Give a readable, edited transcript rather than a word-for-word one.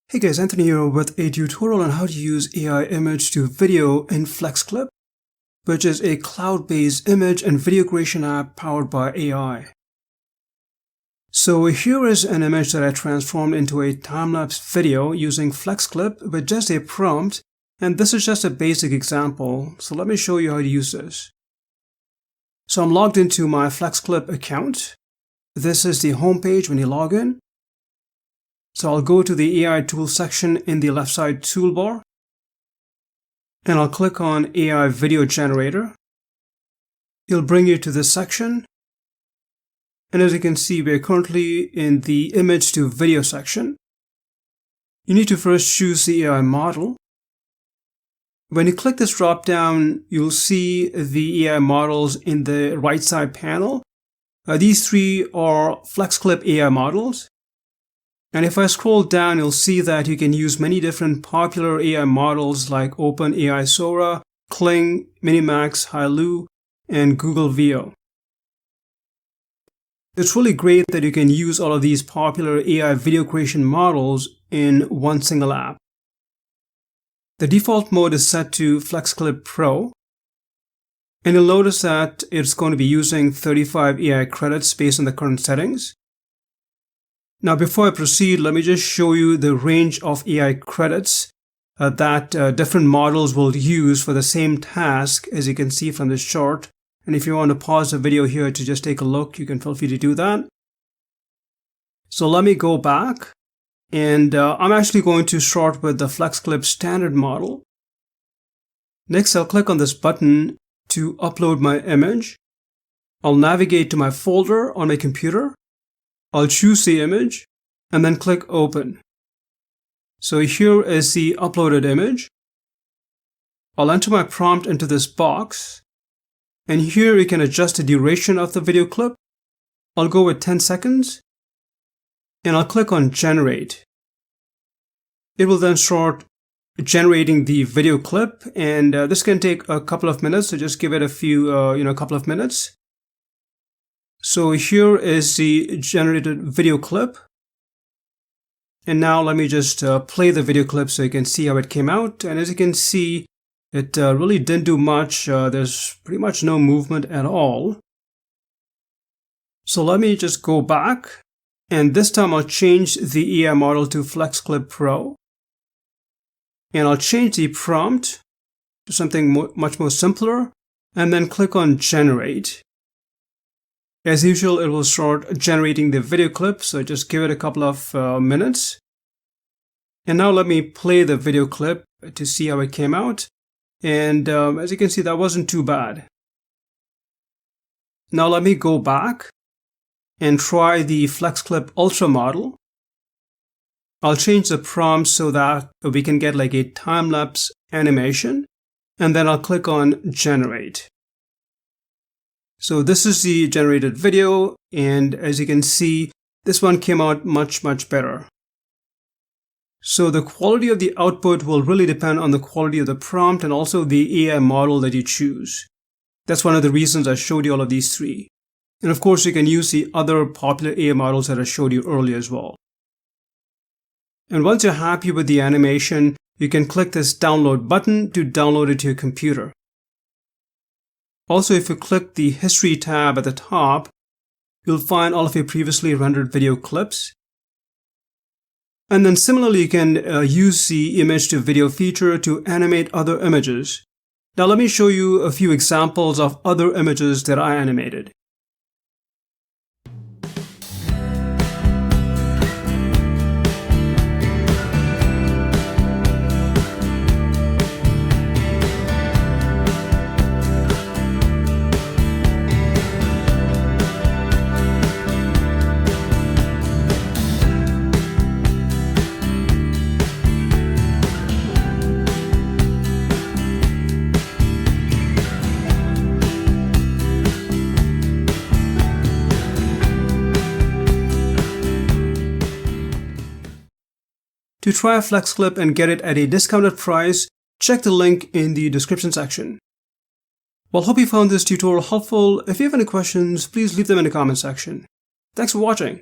Hey guys, Anthony here with a tutorial on how to use AI image to video in FlexClip, which is a cloud-based image and video creation app powered by AI. So here is an image that I transformed into a time-lapse video using FlexClip with just a prompt, and this is just a basic example, so let me show you how to use this. So I'm logged into my FlexClip account. This is the home page when you log in. So I'll go to the AI Tools section in the left side toolbar, and I'll click on AI Video Generator. It'll bring you to this section, and as you can see, we're currently in the Image to Video section. You need to first choose the AI model. When you click this drop down, you'll see the AI models in the right side panel. These three are FlexClip AI models. And if I scroll down, you'll see that you can use many different popular AI models like OpenAI Sora, Kling, Minimax, Hailu, and Google Veo. It's really great that you can use all of these popular AI video creation models in one single app. The default mode is set to FlexClip Pro, and you'll notice that it's going to be using 35 AI credits based on the current settings. Now, before I proceed, let me just show you the range of AI credits that different models will use for the same task, as you can see from this chart. And if you want to pause the video here to just take a look, you can feel free to do that. So let me go back, and I'm actually going to start with the FlexClip standard model. Next, I'll click on this button to upload my image. I'll navigate to my folder on my computer. I'll choose the image and then click Open. So here is the uploaded image. I'll enter my prompt into this box, and here you can adjust the duration of the video clip. I'll go with 10 seconds, and I'll click on Generate. It will then start generating the video clip, and this can take a couple of minutes, so just give it a couple of minutes. So here is the generated video clip. And now let me just play the video clip so you can see how it came out. And as you can see, it really didn't do much. There's pretty much no movement at all. So let me just go back. And this time I'll change the AI model to FlexClip Pro. And I'll change the prompt to something much more simpler. And then click on Generate. As usual, it will start generating the video clip, so just give it a couple of minutes. And now let me play the video clip to see how it came out. And as you can see, that wasn't too bad. Now let me go back and try the FlexClip Ultra model. I'll change the prompt so that we can get like a time-lapse animation. And then I'll click on Generate. So this is the generated video, and as you can see, this one came out much better. So the quality of the output will really depend on the quality of the prompt and also the AI model that you choose. That's one of the reasons I showed you all of these three. And of course, you can use the other popular AI models that I showed you earlier as well. And once you're happy with the animation, you can click this download button to download it to your computer. Also, if you click the History tab at the top, you'll find all of your previously rendered video clips. And then similarly, you can use the image to video feature to animate other images. Now let me show you a few examples of other images that I animated. To try FlexClip and get it at a discounted price, check the link in the description section. Well, hope you found this tutorial helpful. If you have any questions, please leave them in the comment section. Thanks for watching.